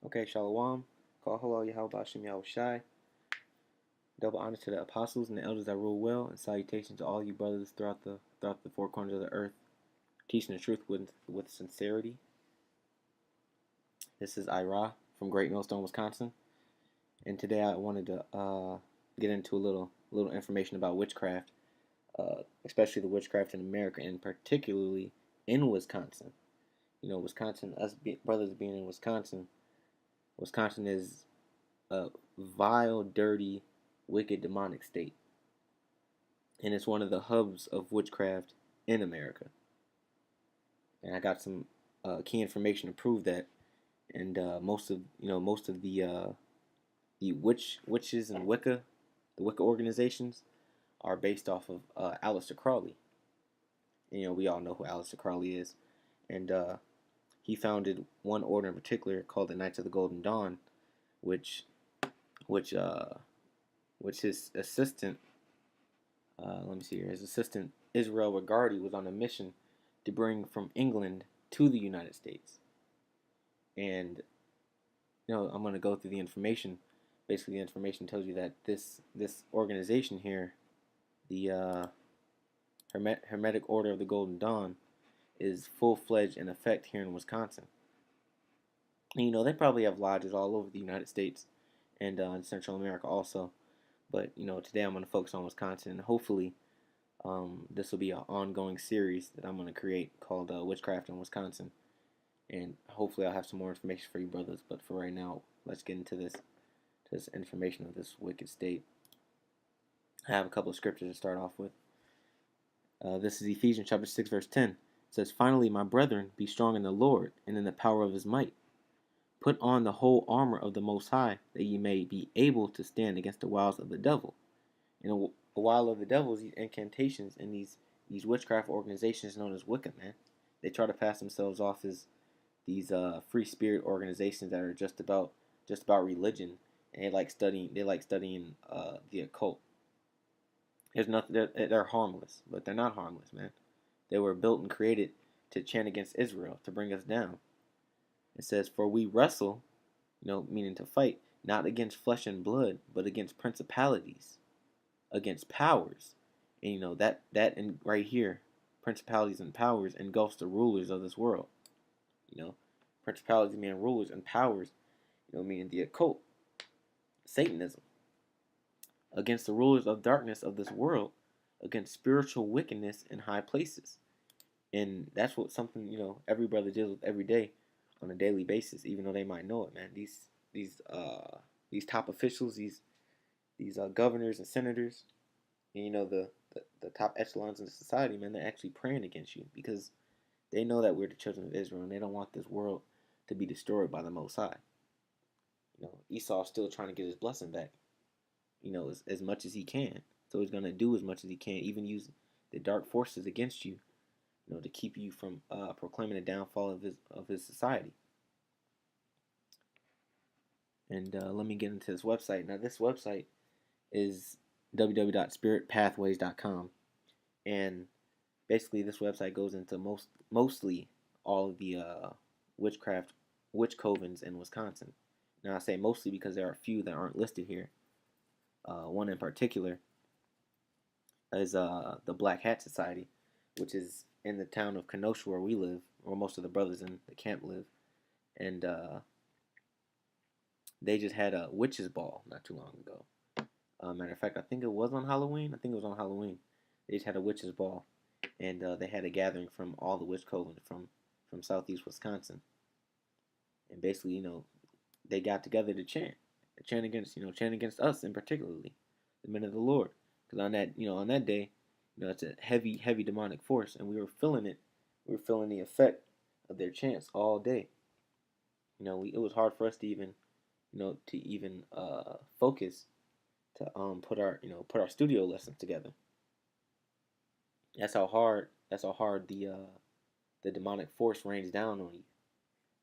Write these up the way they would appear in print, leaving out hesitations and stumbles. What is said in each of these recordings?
Okay, Shalom. Call hello, Yahweh Bashem Yahweh Shai. Double honor to the apostles and the elders that rule well, and salutation to all you brothers throughout the four corners of the earth, teaching the truth with sincerity. This is Ira from Great Millstone, Wisconsin, and today I wanted to get into a little information about witchcraft, especially the witchcraft in America, and particularly in Wisconsin. Wisconsin, brothers being in Wisconsin, Wisconsin is a vile, dirty, wicked, demonic state, and it's one of the hubs of witchcraft in America. And I got some key information to prove that. And most of the witches and the Wicca organizations, are based off of Aleister Crowley. And, we all know who Aleister Crowley is, and he founded one order in particular called the Knights of the Golden Dawn, which which his assistant, let me see here, his assistant Israel Regardie was on a mission to bring from England to the United States. And I'm going to go through the information. Basically, the information tells you that this organization here, the Hermetic Order of the Golden Dawn, is full-fledged in effect here in Wisconsin. And, they probably have lodges all over the United States and in Central America also. But today I'm going to focus on Wisconsin, and hopefully this will be an ongoing series that I'm going to create called Witchcraft in Wisconsin. And hopefully I'll have some more information for you brothers. But for right now, let's get into this information of this wicked state. I have a couple of scriptures to start off with. This is Ephesians chapter 6, verse 10. It says, "Finally, my brethren, be strong in the Lord and in the power of his might. Put on the whole armor of the Most High, that ye may be able to stand against the wiles of the devil." And a while of the devil is these incantations and these witchcraft organizations known as Wicca, man. They try to pass themselves off as these free spirit organizations that are just about religion, and they like studying the occult. There's nothing. They're harmless, but they're not harmless, man. They were built and created to chant against Israel, to bring us down. It says, "For we wrestle," meaning to fight, "not against flesh and blood, but against principalities, against powers." And that and right here, principalities and powers engulfs the rulers of this world. Principalities meaning rulers, and powers, meaning the occult, Satanism, against the rulers of darkness of this world, against spiritual wickedness in high places. And that's what something every brother deals with every day, on a daily basis, even though they might know it, man. These top officials, these governors and senators, and the top echelons in the society, man, they're actually praying against you, because they know that we're the children of Israel, and they don't want this world to be destroyed by the Most High. Esau's still trying to get his blessing back, as much as he can. So he's gonna do as much as he can, even use the dark forces against you, to keep you from proclaiming the downfall of his society. And let me get into this website. Now, this website is www.spiritpathways.com, and basically this website goes into mostly all of the witch covens in Wisconsin. Now, I say mostly because there are a few that aren't listed here. One in particular is the Black Hat Society, which is in the town of Kenosha, where we live, where most of the brothers in the camp live. And they just had a witches ball not too long ago. Matter of fact, I think it was on Halloween. They just had a witches ball, and they had a gathering from all the witch covens from southeast Wisconsin. And basically, they got together to chant against us, in particularly the men of the Lord, because on that day, it's a heavy demonic force, and we were feeling it. We were feeling the effect of their chants all day. It was hard for us to even focus, to put our studio lessons together. That's how hard the demonic force rains down on you.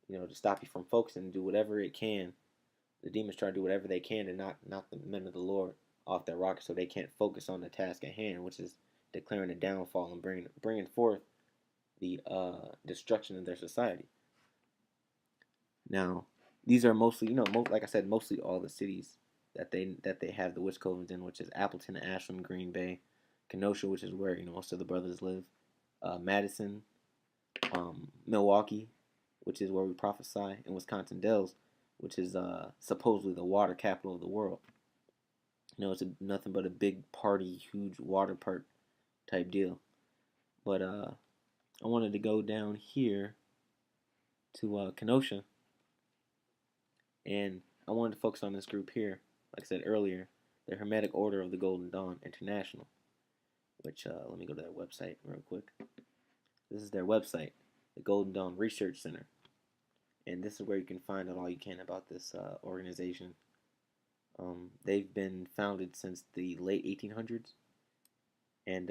To stop you from focusing and do whatever it can. The demons try to do whatever they can to knock the men of the Lord off their rock, so they can't focus on the task at hand, which is declaring the downfall and bringing forth the destruction of their society. Now, these are mostly, like I said, mostly all the cities that they have the witch covens in, which is Appleton, Ashland, Green Bay, Kenosha, which is where most of the brothers live, Madison, Milwaukee, which is where we prophesy, and Wisconsin Dells, which is supposedly the water capital of the world. It's nothing but a big party, huge water park type deal. But I wanted to go down here to Kenosha, and I wanted to focus on this group here. Like I said earlier, the Hermetic Order of the Golden Dawn International, which let me go to their website real quick. This is their website, the Golden Dawn Research Center, and this is where you can find out all you can about this organization. They've been founded since the late 1800s, and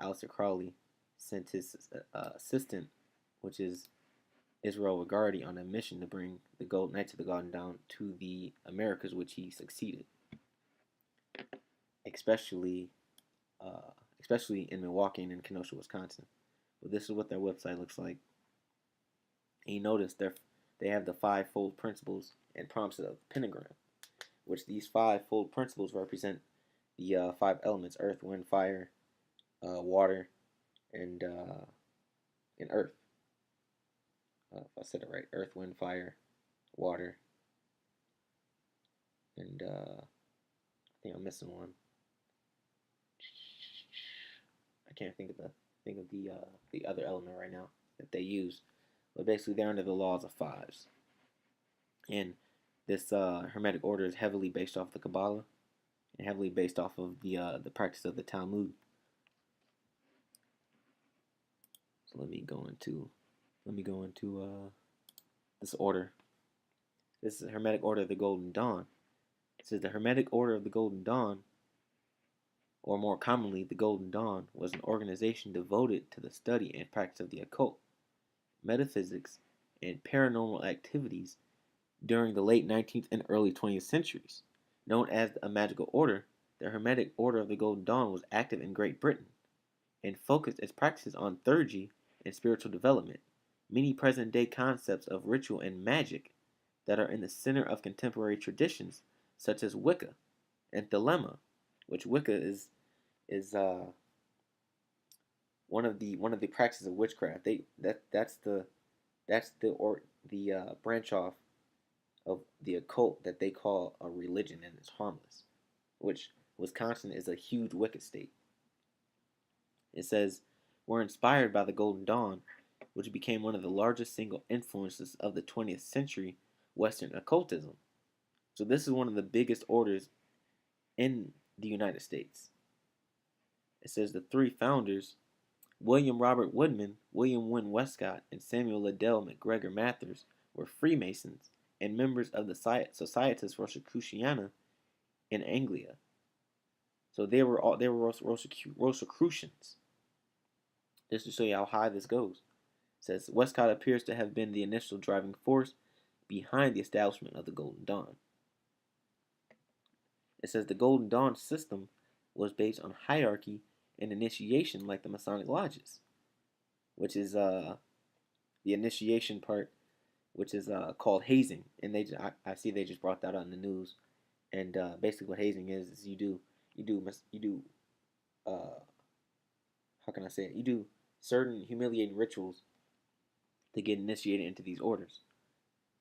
Aleister Crowley sent his assistant, which is Israel Regardie, on a mission to bring the Knights of the Golden Dawn to the Americas, which he succeeded, especially in Milwaukee and in Kenosha, Wisconsin. But this is what their website looks like. And you notice they have the fivefold principles and prompts of the pentagram, which these fivefold principles represent the five elements: earth, wind, fire, water, and earth. If I said it right, earth, wind, fire, water, and I think I'm missing one. I can't think of the other element right now that they use, but basically they're under the laws of fives, and this Hermetic order is heavily based off the Kabbalah and heavily based off of the practice of the Talmud. So let me go into this order. This is the Hermetic Order of the Golden Dawn. It says the Hermetic Order of the Golden Dawn, or more commonly, the Golden Dawn, was an organization devoted to the study and practice of the occult, metaphysics, and paranormal activities during the late 19th and early 20th centuries. Known as a magical order, the Hermetic Order of the Golden Dawn was active in Great Britain and focused its practices on theurgy and spiritual development. Many present-day concepts of ritual and magic that are in the center of contemporary traditions, such as Wicca and Thelema, which Wicca is one of the practices of witchcraft. That's the branch off of the occult that they call a religion, and it's harmless. Which Wisconsin is a huge Wicca state. It says we're inspired by the Golden Dawn, which became one of the largest single influences of the 20th century Western occultism. So this is one of the biggest orders in the United States. It says the three founders, William Robert Woodman, William Wynne Westcott, and Samuel Liddell McGregor Mathers, were Freemasons and members of the Societas Rosicruciana in Anglia. So they were Rosicrucians. Just to show you how high this goes. It says Westcott appears to have been the initial driving force behind the establishment of the Golden Dawn. It says the Golden Dawn system was based on hierarchy and initiation like the Masonic lodges, which is the initiation part, which is called hazing. And I see they just brought that out in the news. And basically what hazing is you do how can I say it? You do certain humiliating rituals to get initiated into these orders,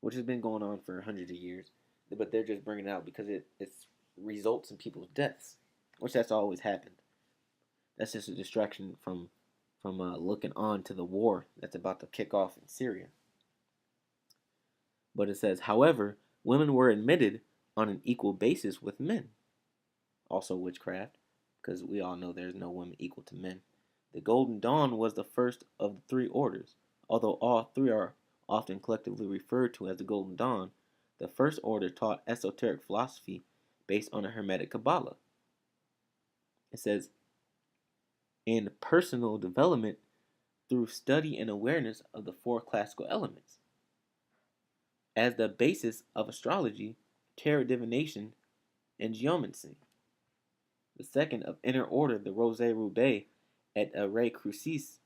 which has been going on for hundreds of years. But they're just bringing it out because it results in people's deaths, which that's always happened. That's just a distraction from looking on to the war that's about to kick off in Syria. But it says, however, women were admitted on an equal basis with men. Also witchcraft, because we all know there's no women equal to men. The Golden Dawn was the first of the three orders. Although all three are often collectively referred to as the Golden Dawn, the first order taught esoteric philosophy based on a Hermetic Kabbalah. It says, in personal development through study and awareness of the four classical elements. As the basis of astrology, tarot divination, and geomancy. The second of inner order, the Rose Roubaix et Array Crucis,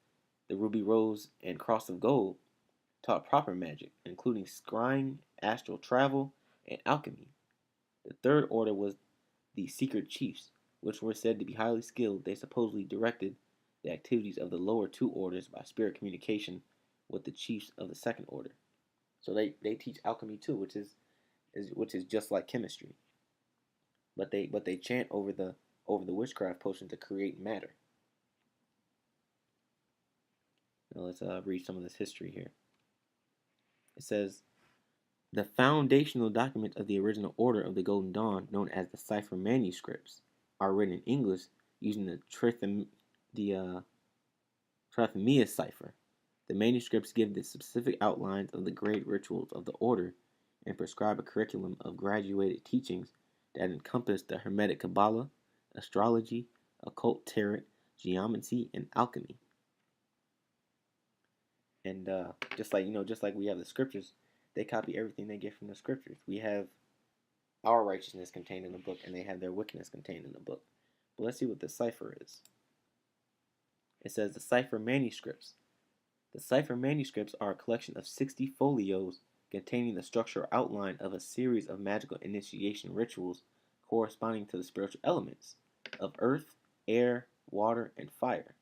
the Ruby Rose and Cross of Gold, taught proper magic, including scrying, astral travel, and alchemy. The third order was the secret chiefs, which were said to be highly skilled. They supposedly directed the activities of the lower two orders by spirit communication with the chiefs of the second order. So they teach alchemy too, which is just like chemistry. But they chant over the witchcraft potion to create matter. Now let's read some of this history here. It says the foundational documents of the original Order of the Golden Dawn, known as the cipher manuscripts, are written in English using the Trithemius cipher. The manuscripts give the specific outlines of the great rituals of the order and prescribe a curriculum of graduated teachings that encompass the Hermetic Kabbalah, astrology, occult tarot, geomancy, and alchemy. And just like we have the scriptures, they copy everything they get from the scriptures. We have our righteousness contained in the book, and they have their wickedness contained in the book. But let's see what the cipher is. It says the cipher manuscripts. The cipher manuscripts are a collection of 60 folios containing the structural outline of a series of magical initiation rituals corresponding to the spiritual elements of earth, air, water, and fire.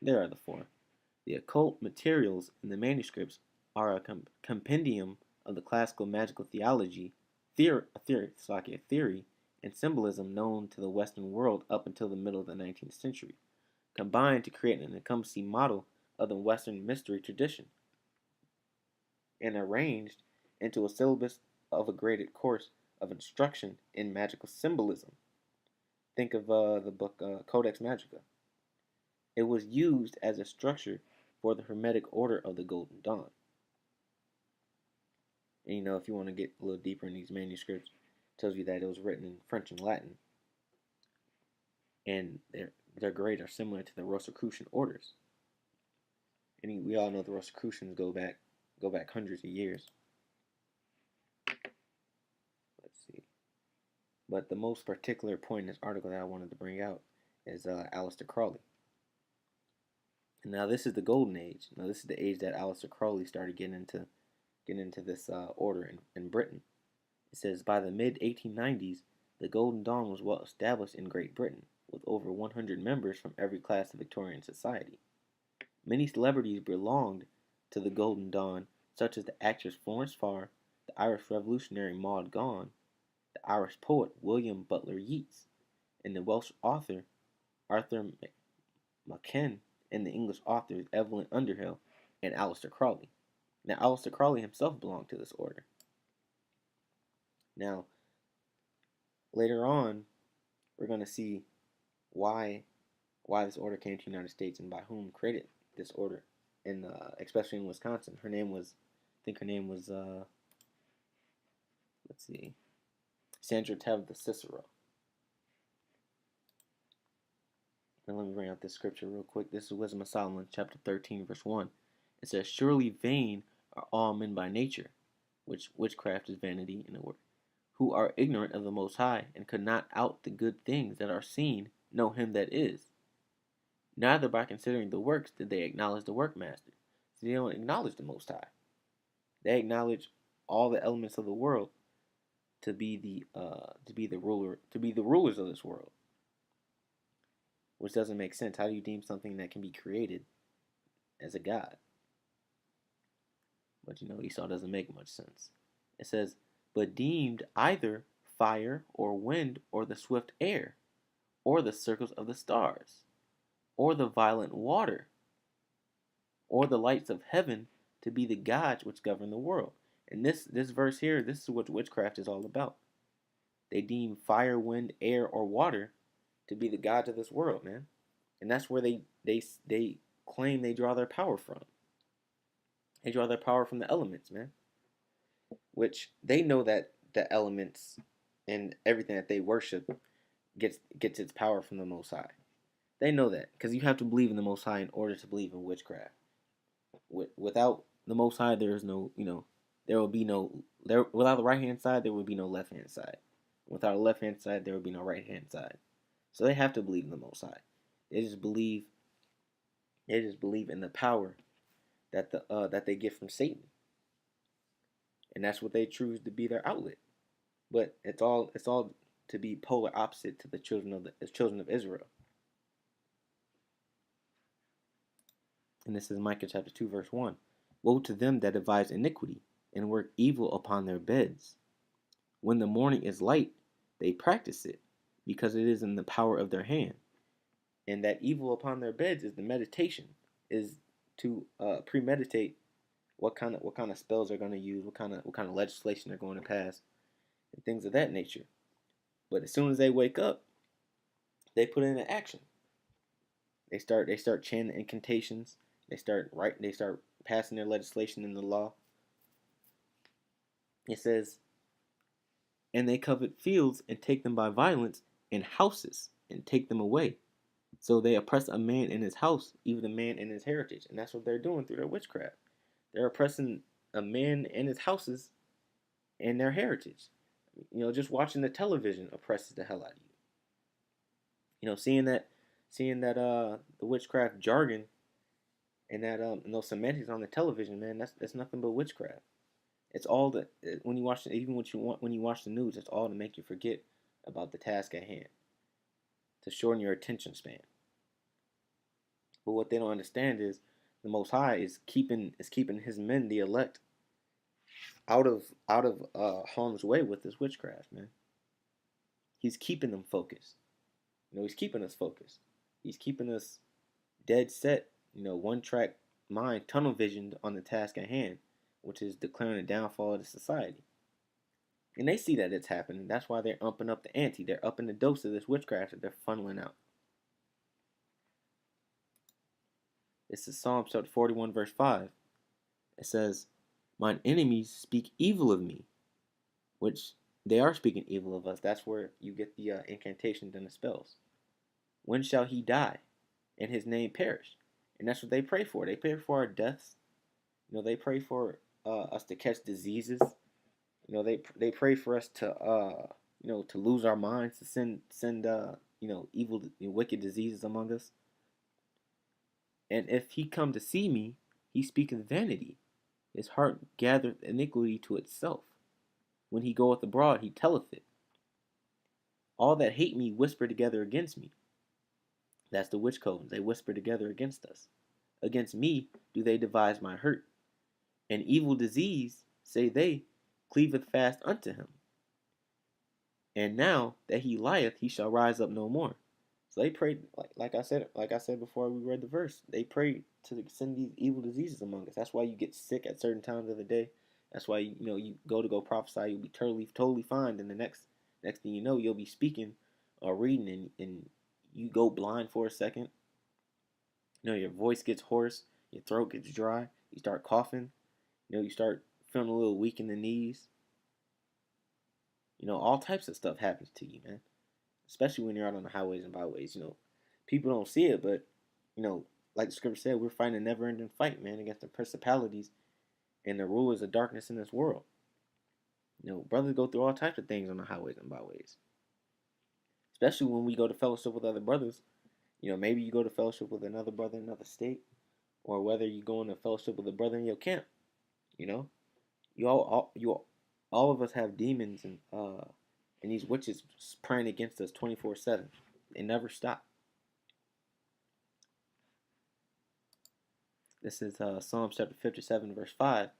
There are the four. The occult materials in the manuscripts are a compendium of the classical magical theology, theory, and symbolism known to the Western world up until the middle of the 19th century, combined to create an encompassing model of the Western mystery tradition, and arranged into a syllabus of a graded course of instruction in magical symbolism. Think of the book Codex Magica. It was used as a structure for the Hermetic Order of the Golden Dawn. And if you want to get a little deeper in these manuscripts, it tells you that it was written in French and Latin. And their grades are similar to the Rosicrucian orders. And we all know the Rosicrucians go back hundreds of years. Let's see. But the most particular point in this article that I wanted to bring out is Aleister Crowley. And now this is the golden age. Now this is the age that Aleister Crowley started getting into this order in Britain. It says by the mid-1890s, the Golden Dawn was well established in Great Britain, with over 100 members from every class of Victorian society. Many celebrities belonged to the Golden Dawn, such as the actress Florence Farr, the Irish revolutionary Maud Gonne, the Irish poet William Butler Yeats, and the Welsh author Arthur Machen, and the English authors Evelyn Underhill and Aleister Crowley. Now, Aleister Crowley himself belonged to this order. Now, later on, we're going to see why this order came to the United States and by whom created this order, and especially in Wisconsin. I think her name was, let's see, Sandra Tabitha Cicero. And let me bring out this scripture real quick. This is Wisdom of Solomon, chapter 13, verse 1. It says, surely vain are all men by nature, which witchcraft is vanity in the word, who are ignorant of the Most High, and could not out the good things that are seen know him that is. Neither by considering the works did they acknowledge the workmaster. So they don't acknowledge the Most High. They acknowledge all the elements of the world to be the rulers of this world, which doesn't make sense. How do you deem something that can be created as a god? But Esau doesn't make much sense. It says, but deemed either fire or wind or the swift air, or the circles of the stars, or the violent water, or the lights of heaven to be the gods which govern the world. And this verse here, this is what witchcraft is all about. They deem fire, wind, air, or water to be the gods of this world, man. And that's where they claim they draw their power from. They draw their power from the elements, man. Which they know that the elements and everything that they worship gets its power from the Most High. They know that because you have to believe in the Most High in order to believe in witchcraft. Without the Most High, there is no, there will be no there. Without the right hand side, there would be no left hand side. Without a left hand side, there would be no right hand side. So they have to believe in the Most High. They just believe in the power that they get from Satan. and that's what they choose to be their outlet. But it's all to be polar opposite to the children of Israel. And this is Micah chapter 2 verse 1. Woe to them that devise iniquity and work evil upon their beds. When the morning is light, they practice it, because it is in the power of their hand. And that evil upon their beds is the meditation, is to premeditate what kind of spells they're going to use, what kind of legislation they're going to pass, and things of that nature. But as soon as they wake up, they put it into action. They start chanting incantations. They start passing their legislation in the law. It says, and they covet fields and take them by violence, and houses and take them away. So they oppress a man in his house, even a man in his heritage. And that's what they're doing through their witchcraft. They're oppressing a man in his houses and their heritage. Just watching the television oppresses the hell out of you. Seeing that the witchcraft jargon and and those semantics on the television, man, that's nothing but witchcraft. It's all that when you watch even when you watch the news, it's all to make you forget about the task at hand, to shorten your attention span. But what they don't understand is the Most High is keeping His men, the elect, out of harm's way with this witchcraft, man. He's keeping them focused. He's keeping us focused. He's keeping us dead set. One track mind, tunnel visioned on the task at hand, which is declaring the downfall of the society. And they see that it's happening. That's why they're upping up the ante. They're upping the dose of this witchcraft that they're funneling out. This is Psalm chapter 41, verse 5. It says, mine enemies speak evil of me, which they are speaking evil of us. That's where you get the incantations and the spells. When shall he die and his name perish? And that's what they pray for. They pray for our deaths. They pray for us to catch diseases. They pray for us to to lose our minds, to send evil, wicked diseases among us. And if he come to see me, he speaketh vanity. His heart gathereth iniquity to itself. When he goeth abroad, he telleth it. All that hate me whisper together against me. That's the witch covens. They whisper together against us. Against me do they devise my hurt. And evil disease, say they, cleaveth fast unto him. And now that he lieth, he shall rise up no more. So they prayed, like I said before we read the verse. They prayed to send these evil diseases among us. That's why you get sick at certain times of the day. That's why you go prophesy. You'll be totally fine. And the next thing you know, you'll be speaking or reading, and you go blind for a second. Your voice gets hoarse, your throat gets dry, you start coughing, you start feeling a little weak in the knees. All types of stuff happens to you, man. Especially when you're out on the highways and byways. People don't see it, but like the scripture said, we're fighting a never-ending fight, man, against the principalities and the rulers of darkness in this world. Brothers go through all types of things on the highways and byways. Especially when we go to fellowship with other brothers. Maybe you go to fellowship with another brother in another state, or whether you go into fellowship with a brother in your camp. All of us have demons and these witches praying against us 24/7. They never stop. This is Psalm chapter 57, verse 5.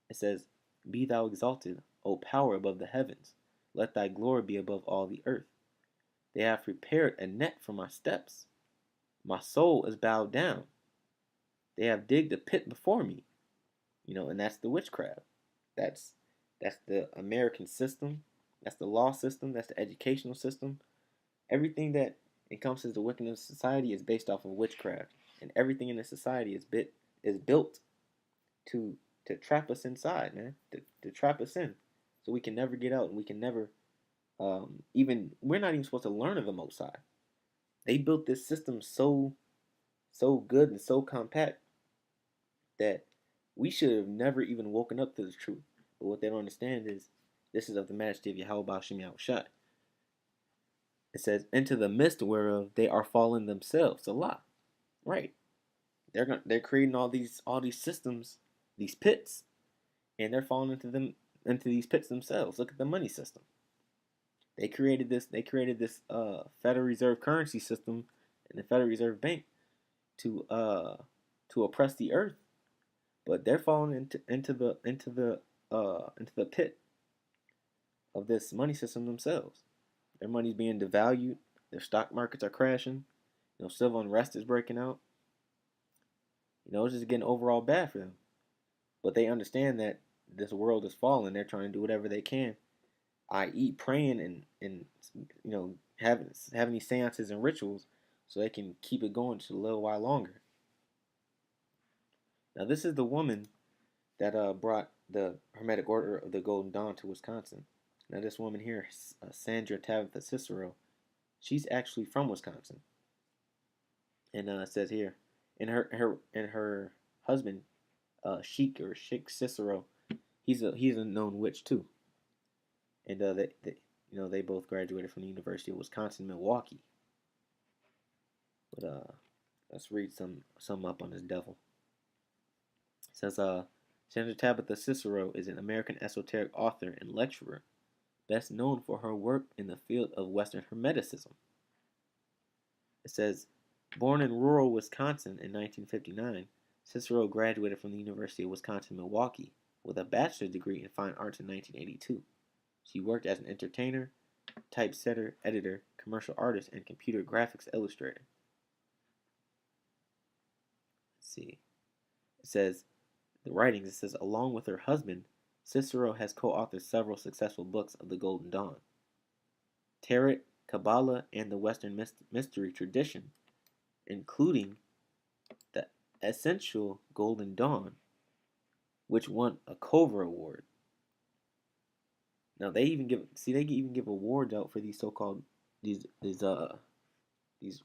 It says, be thou exalted, O power above the heavens. Let thy glory be above all the earth. They have prepared a net for my steps. My soul is bowed down. They have digged a pit before me. And that's the witchcraft. That's the American system. That's the law system. That's the educational system. Everything that encompasses the wickedness of society is based off of witchcraft. And everything in the society is built to trap us inside, man. To trap us in. So we can never get out, and we can never we're not even supposed to learn of the Most High. They built this system so good and so compact that we should have never even woken up to the truth. But what they don't understand is this is of the majesty of Yahweh Shem Yahushai. It says, into the midst whereof they are fallen themselves. A lot. Right. They're creating all these systems, these pits, and they're falling into them into these pits themselves. Look at the money system. They created this. They created this Federal Reserve currency system and the Federal Reserve Bank to to oppress the earth, but they're falling into the pit of this money system themselves. Their money's being devalued. Their stock markets are crashing. Civil unrest is breaking out. It's just getting overall bad for them. But they understand that this world is falling. They're trying to do whatever they can, i.e., praying and having these seances and rituals so they can keep it going just a little while longer. Now, this is the woman that brought the Hermetic Order of the Golden Dawn to Wisconsin. Now, this woman here, Sandra Tabitha Cicero, she's actually from Wisconsin. And it says here, and her husband, Sheik Cicero, he's a known witch too. And they both graduated from the University of Wisconsin Milwaukee. But let's read some up on this devil. It says Sandra Tabitha Cicero is an American esoteric author and lecturer, best known for her work in the field of Western Hermeticism. It says, born in rural Wisconsin in 1959, Cicero graduated from the University of Wisconsin-Milwaukee with a bachelor's degree in fine arts in 1982. She worked as an entertainer, typesetter, editor, commercial artist, and computer graphics illustrator. Let's see. It says, along with her husband, Cicero has co-authored several successful books of the Golden Dawn, Tarot, Kabbalah, and the Western mystery tradition, including the Essential Golden Dawn, which won a Cover Award. Now they even give awards out for these so-called these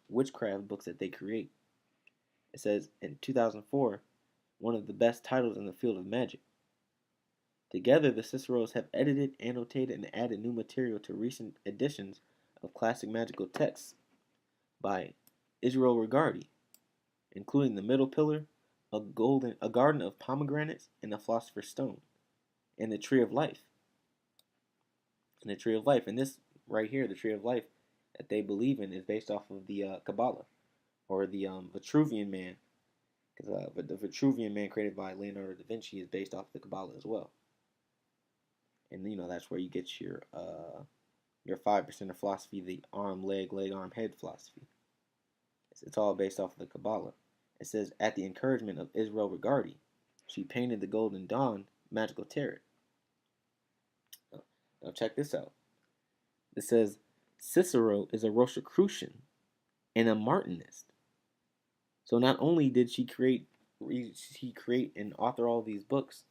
witchcraft books that they create. It says in 2004, one of the best titles in the field of magic. Together, the Ciceros have edited, annotated, and added new material to recent editions of classic magical texts by Israel Regardie, including the Middle Pillar, a garden of pomegranates, and the Philosopher's Stone, and the Tree of Life. And this right here, the Tree of Life that they believe in, is based off of the Kabbalah, or the Vitruvian Man, because the Vitruvian Man created by Leonardo da Vinci is based off the Kabbalah as well. And that's where you get your 5% philosophy, the arm, leg, arm, head philosophy. It's all based off of the Kabbalah. It says, at the encouragement of Israel Regardie, she painted the Golden Dawn magical tarot. Now check this out. It says, Cicero is a Rosicrucian and a Martinist. So not only did she create and author all these books,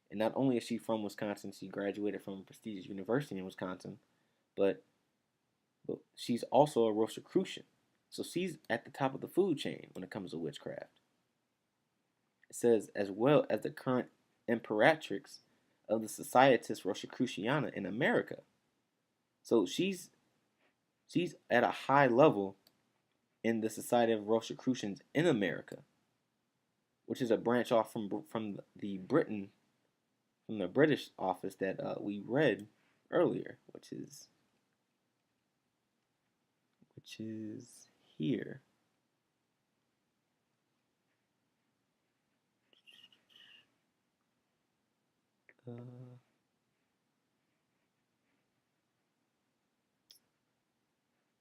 and not only is she from Wisconsin, she graduated from a prestigious university in Wisconsin, but she's also a Rosicrucian. So she's at the top of the food chain when it comes to witchcraft. It says, as well as the current imperatrix of the Societas Rosicruciana in America. So she's at a high level in the Society of Rosicrucians in America, which is a branch off from the British office that we read earlier, which is here.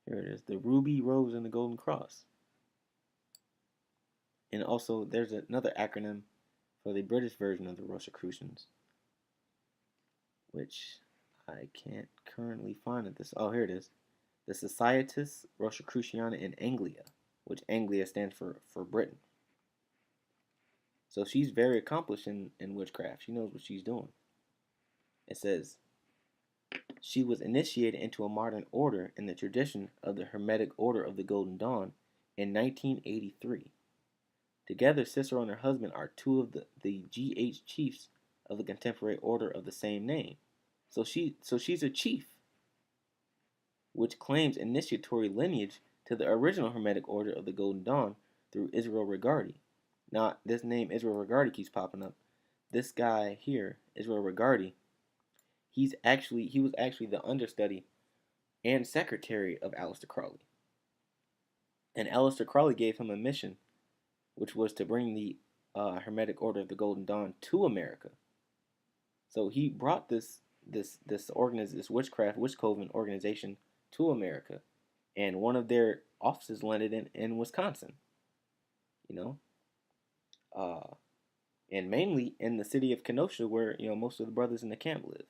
Here it is, the Ruby, Rose, and the Golden Cross. And also, there's another acronym for the British version of the Rosicrucians, which I can't currently find at this. Oh, here it is. The Societas Rosicruciana in Anglia, which Anglia stands for Britain. So she's very accomplished in witchcraft. She knows what she's doing. It says, she was initiated into a modern order in the tradition of the Hermetic Order of the Golden Dawn in 1983. Together, Cicero and her husband are two of the GH chiefs of the contemporary order of the same name. So she's a chief, which claims initiatory lineage to the original Hermetic Order of the Golden Dawn through Israel Regardie. Now, this name Israel Regardie keeps popping up. This guy here, Israel Regardie, He was actually the understudy and secretary of Aleister Crowley. And Aleister Crowley gave him a mission, which was to bring the Hermetic Order of the Golden Dawn to America. So he brought this witch coven organization to America, and one of their offices landed in Wisconsin. You know, uh, and mainly in the city of Kenosha, where most of the brothers in the camp live.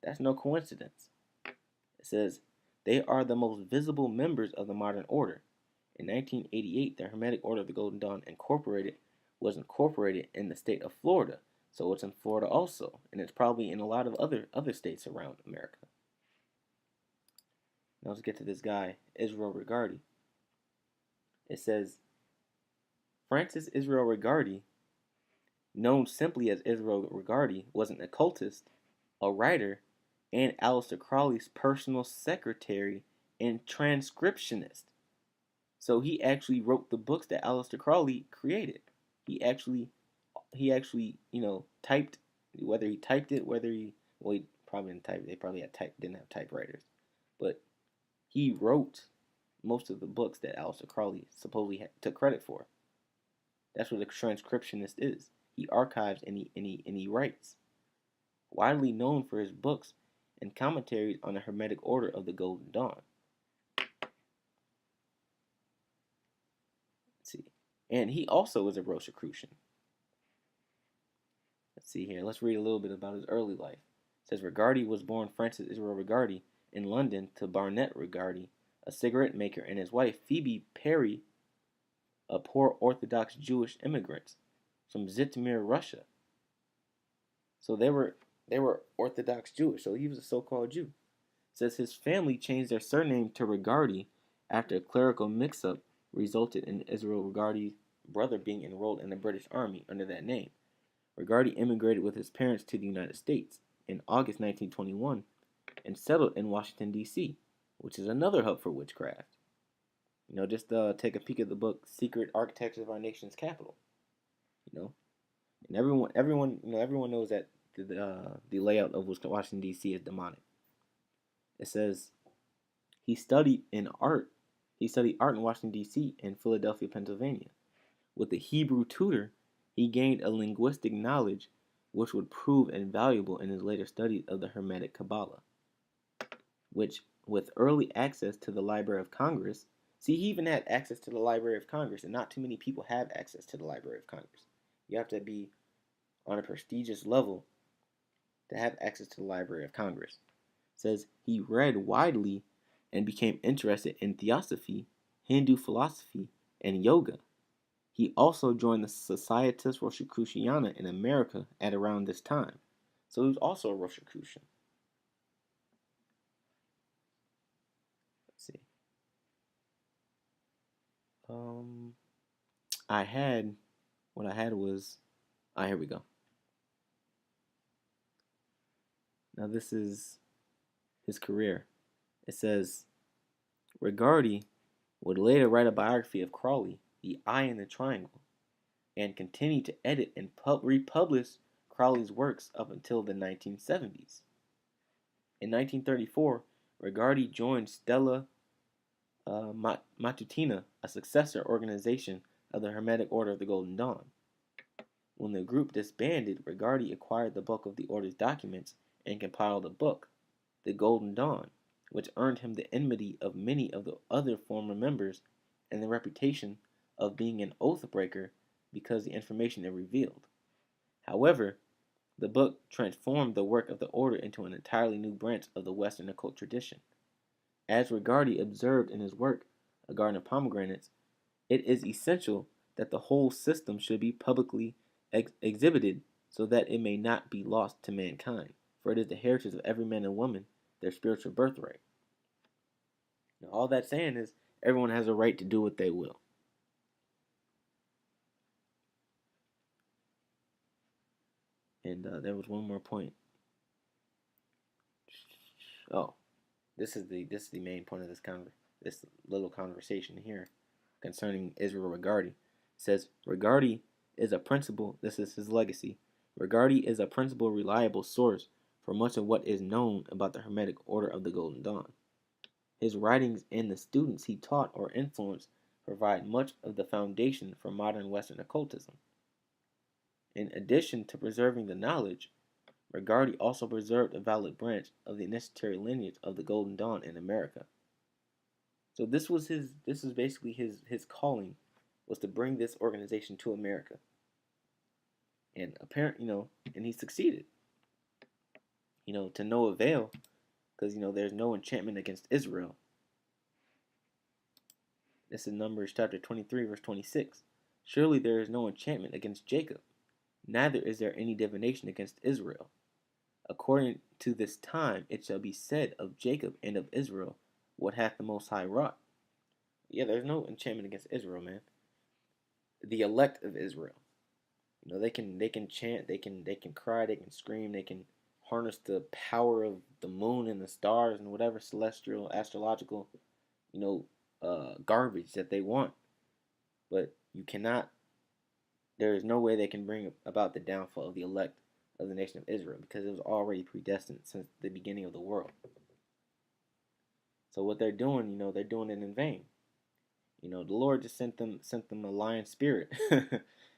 That's no coincidence. It says they are the most visible members of the modern order. In 1988, the Hermetic Order of the Golden Dawn was incorporated in the state of Florida, so it's in Florida also, and it's probably in a lot of other states around America. Now let's get to this guy, Israel Regardie. It says Francis Israel Regardie, known simply as Israel Regardie, was an occultist, a writer, and Aleister Crowley's personal secretary and transcriptionist. So he actually wrote the books that Aleister Crowley created. He actually, typed, whether he typed it, he probably didn't type it. They probably didn't have typewriters, but he wrote most of the books that Aleister Crowley supposedly took credit for. That's what a transcriptionist is. He archives and he writes. Widely known for his books and commentaries on the Hermetic Order of the Golden Dawn. Let's see. And he also was a Rosicrucian. Let's see here. Let's read a little bit about his early life. It says Regardie was born Francis Israel Regardie in London to Barnett Regardie, a cigarette maker, and his wife Phoebe Perry, a poor Orthodox Jewish immigrants from Zhytomyr, Russia. So they were Orthodox Jewish. So he was a so-called Jew. It says his family changed their surname to Regardie after a clerical mix-up resulted in Israel Regardie's brother being enrolled in the British Army under that name. Regardie immigrated with his parents to the United States in August 1921 and settled in Washington, D.C., which is another hub for witchcraft. Just take a peek at the book Secret Architecture of Our Nation's Capital. And everyone knows that the layout of Washington, D.C. is demonic. It says he studied art in Washington, D.C. and Philadelphia, Pennsylvania. With a Hebrew tutor, he gained a linguistic knowledge which would prove invaluable in his later studies of the Hermetic Kabbalah, which, with early access to the Library of Congress, he even had access to the Library of Congress, and not too many people have access to the Library of Congress. You have to be on a prestigious level to have access to the Library of Congress. It says he read widely and became interested in theosophy, Hindu philosophy, and yoga. He also joined the Societas Rosicruciana in America at around this time. So he was also a Rosicrucian. Let's see. What I had was, here we go. Now this is his career. It says, Regardie would later write a biography of Crowley, The Eye in the Triangle, and continue to edit and republish Crowley's works up until the 1970s. In 1934, Regardie joined Stella Matutina, a successor organization of the Hermetic Order of the Golden Dawn. When the group disbanded, Regardie acquired the bulk of the order's documents and compiled a book, The Golden Dawn, which earned him the enmity of many of the other former members and the reputation of being an oath breaker because of the information it revealed. However, the book transformed the work of the order into an entirely new branch of the Western occult tradition. As Regardie observed in his work, A Garden of Pomegranates, it is essential that the whole system should be publicly exhibited so that it may not be lost to mankind, for it is the heritage of every man and woman, their spiritual birthright. Now, all that's saying is everyone has a right to do what they will. And there was one more point. Oh, this is the main point of this little conversation here concerning Israel Regardie. It says Regardie is a principal. This is his legacy. Regardie is a principal reliable source for much of what is known about the Hermetic Order of the Golden Dawn. His writings and the students he taught or influenced provide much of the foundation for modern Western occultism. In addition to preserving the knowledge, Regardie also preserved a valid branch of the initiatory lineage of the Golden Dawn in America. So this was basically his calling, was to bring this organization to America. And and he succeeded. To no avail, because there's no enchantment against Israel. This is Numbers chapter 23, verse 26. Surely there is no enchantment against Jacob, neither is there any divination against Israel. According to this time it shall be said of Jacob and of Israel, what hath the Most High wrought? Yeah, there's no enchantment against Israel, man. The elect of Israel. They can chant, they can cry, they can scream, they can harness the power of the moon and the stars and whatever celestial, astrological, garbage that they want. But you cannot. There is no way they can bring about the downfall of the elect of the nation of Israel, because it was already predestined since the beginning of the world. So what they're doing, they're doing it in vain. The Lord just sent them a lion spirit,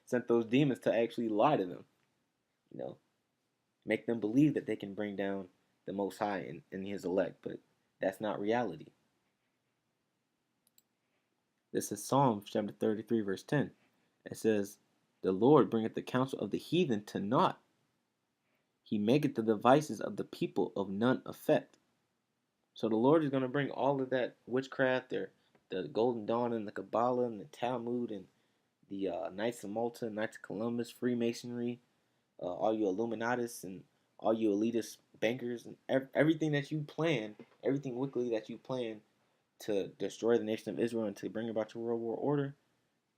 sent those demons to actually lie to them. Make them believe that they can bring down the Most High in His elect, but that's not reality. This is Psalm chapter 33, verse 10. It says, "The Lord bringeth the counsel of the heathen to naught. He maketh the devices of the people of none effect." So the Lord is going to bring all of that witchcraft, the Golden Dawn and the Kabbalah and the Talmud and the Knights of Malta, Knights of Columbus, Freemasonry, all you Illuminatis and all you elitist bankers and everything that you plan, everything wickedly that you plan to destroy the nation of Israel and to bring about your world war order,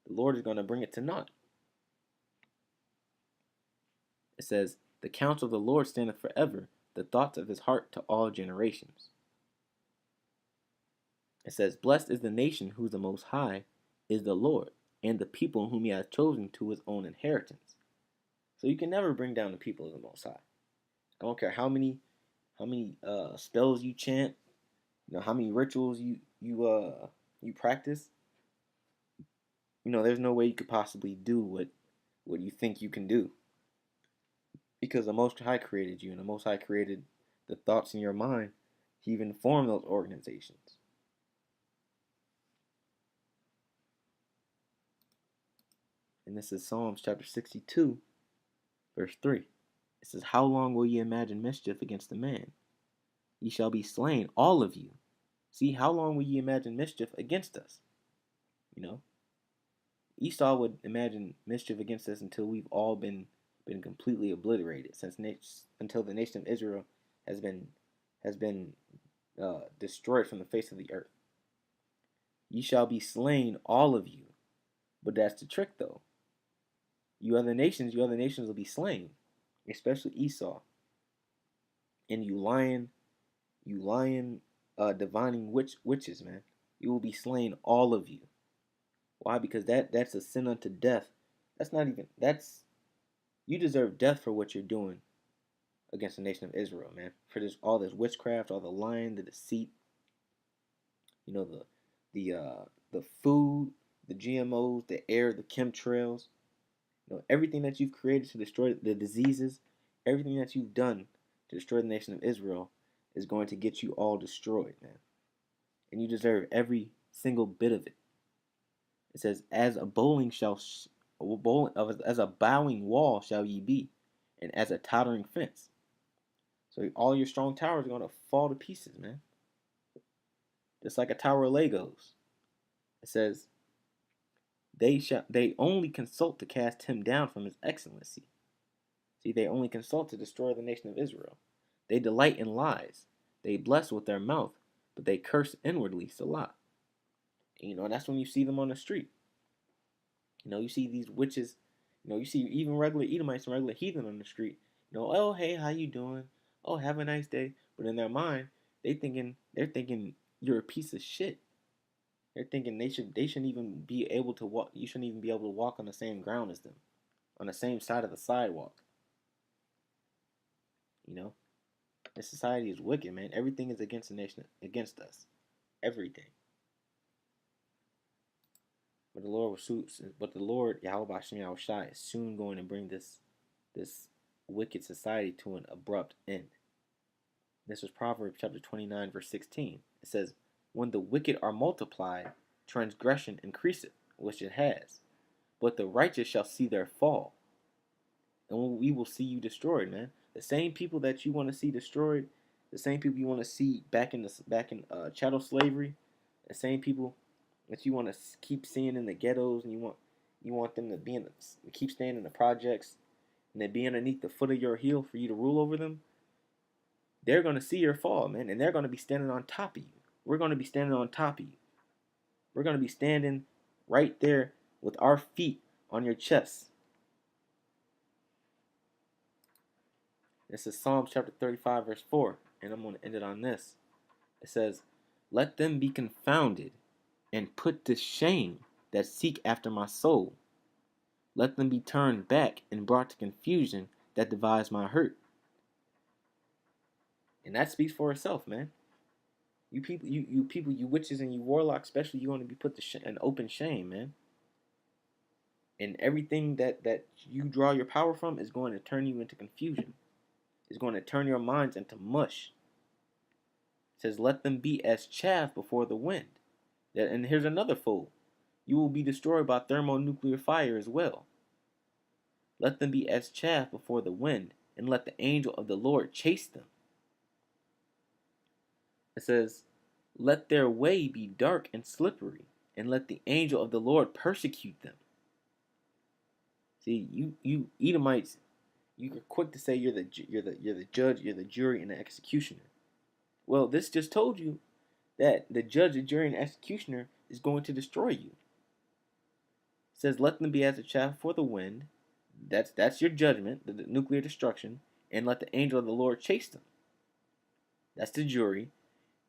the Lord is going to bring it to naught. It says, "The counsel of the Lord standeth forever, the thoughts of his heart to all generations." It says, "Blessed is the nation whose the Most High is the Lord, and the people whom he hath chosen to his own inheritance." So you can never bring down the people of the Most High. I don't care how many spells you chant, how many rituals you practice. There's no way you could possibly do what you think you can do, because the Most High created you, and the Most High created the thoughts in your mind. He even formed those organizations. And this is Psalms chapter 62, verse 3. It says, "How long will ye imagine mischief against a man? Ye shall be slain, all of you." See, how long will ye imagine mischief against us? Esau would imagine mischief against us until we've all been completely obliterated, until the nation of Israel has been destroyed from the face of the earth. Ye shall be slain, all of you. But that's the trick, though. You other nations will be slain, especially Esau. And you lying, divining witches, man. You will be slain, all of you. Why? Because that's a sin unto death. You deserve death for what you're doing against the nation of Israel, man. For all this witchcraft, all the lying, the deceit, the food, the GMOs, the air, the chemtrails, everything that you've created to destroy the diseases, everything that you've done to destroy the nation of Israel is going to get you all destroyed, man. And you deserve every single bit of it. It says, "As a bowling as a bowing wall shall ye be, and as a tottering fence." So all your strong towers are going to fall to pieces, man. Just like a tower of Legos. It says, they only consult to cast him down from his excellency. See, they only consult to destroy the nation of Israel. They delight in lies. They bless with their mouth, but they curse inwardly, Salah. And that's when you see them on the street. You see these witches. You see even regular Edomites and regular heathen on the street. Oh, hey, how you doing? Oh, have a nice day. But in their mind, they're thinking you're a piece of shit. They're thinking they shouldn't even be able to walk. You shouldn't even be able to walk on the same ground as them, on the same side of the sidewalk. This society is wicked, man. Everything is against the nation, against us. Everything. But the Lord Yahweh Hashem Yahweh Shai is soon going to bring this wicked society to an abrupt end. This was Proverbs chapter 29, verse 16. It says, when the wicked are multiplied, transgression increaseth, which it has. But the righteous shall see their fall, and we will see you destroyed, man. The same people that you want to see destroyed, the same people you want to see back in chattel slavery, the same people that you want to keep seeing in the ghettos, and you want them to keep staying in the projects, and they be underneath the foot of your heel for you to rule over them. They're going to see your fall, man, and they're going to be standing on top of you. We're going to be standing on top of you. We're going to be standing right there with our feet on your chest. This is Psalms chapter 35, verse 4, and I'm going to end it on this. It says, let them be confounded and put to shame that seek after my soul. Let them be turned back and brought to confusion that devise my hurt. And that speaks for itself, man. You people, you witches and you warlocks, especially, you're going to be put to an open shame, man. And everything that you draw your power from is going to turn you into confusion. It's going to turn your minds into mush. It says, let them be as chaff before the wind. And here's another fool. You will be destroyed by thermonuclear fire as well. Let them be as chaff before the wind, and let the angel of the Lord chase them. It says, let their way be dark and slippery, and let the angel of the Lord persecute them. See, you Edomites, you're quick to say you're the judge, you're the jury, and the executioner. Well, this just told you that the judge, the jury, and the executioner is going to destroy you. It says, let them be as a chaff for the wind. That's your judgment, the nuclear destruction, and let the angel of the Lord chase them. That's the jury.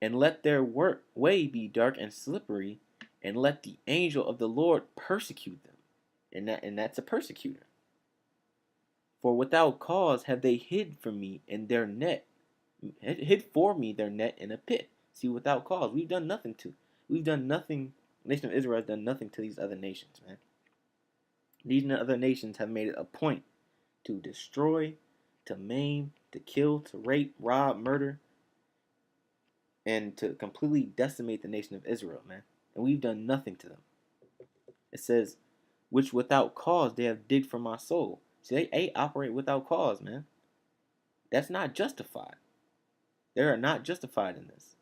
And let their way be dark and slippery, and let the angel of the Lord persecute them. And that's a persecutor. For without cause have they hid from me in their net, hid for me their net in a pit. See, without cause, we've done nothing. The nation of Israel has done nothing to these other nations, man. These other nations have made it a point to destroy, to maim, to kill, to rape, rob, murder, and to completely decimate the nation of Israel, man. And we've done nothing to them. It says, which without cause they have digged for my soul. See, they operate without cause, man. That's not justified. They are not justified in this.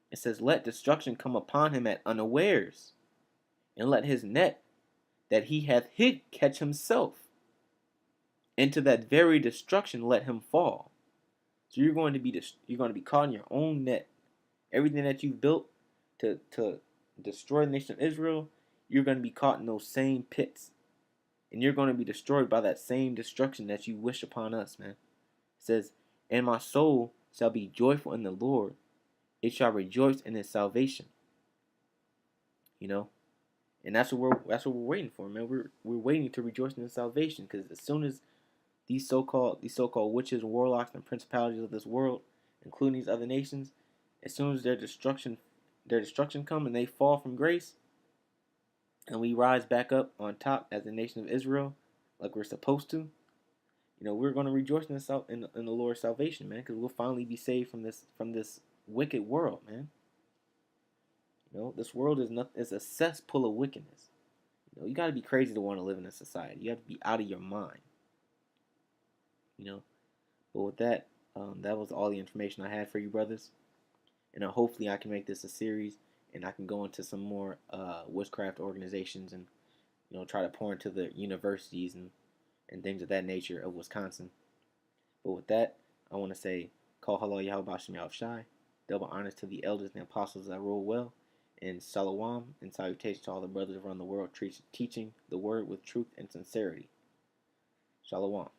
It says, let destruction come upon him at unawares, and let his net that he hath hid catch himself. Into that very destruction let him fall. So you're going to be caught in your own net. Everything that you've built to destroy the nation of Israel, you're going to be caught in those same pits. And you're going to be destroyed by that same destruction that you wish upon us, man. It says, and my soul shall be joyful in the Lord. It shall rejoice in his salvation. You know? And that's what we're waiting for, man. We're waiting to rejoice in his salvation, because as soon as these so-called witches and warlocks and principalities of this world, including these other nations, as soon as their destruction come and they fall from grace, and we rise back up on top as the nation of Israel, like we're supposed to, we're going to rejoice in the Lord's salvation, man, because we'll finally be saved from this wicked world, man. This world is a cesspool of wickedness. You got to be crazy to want to live in this society. You have to be out of your mind. But with that, that was all the information I had for you, brothers. And hopefully I can make this a series, and I can go into some more witchcraft organizations, and try to pour into the universities and things of that nature of Wisconsin. But with that, I want to say, Call Halal Yahweh Bashem Yahweh Shai, double honors to the elders and the apostles that rule well, and Shalom and salutation to all the brothers around the world teaching the word with truth and sincerity. Shalom.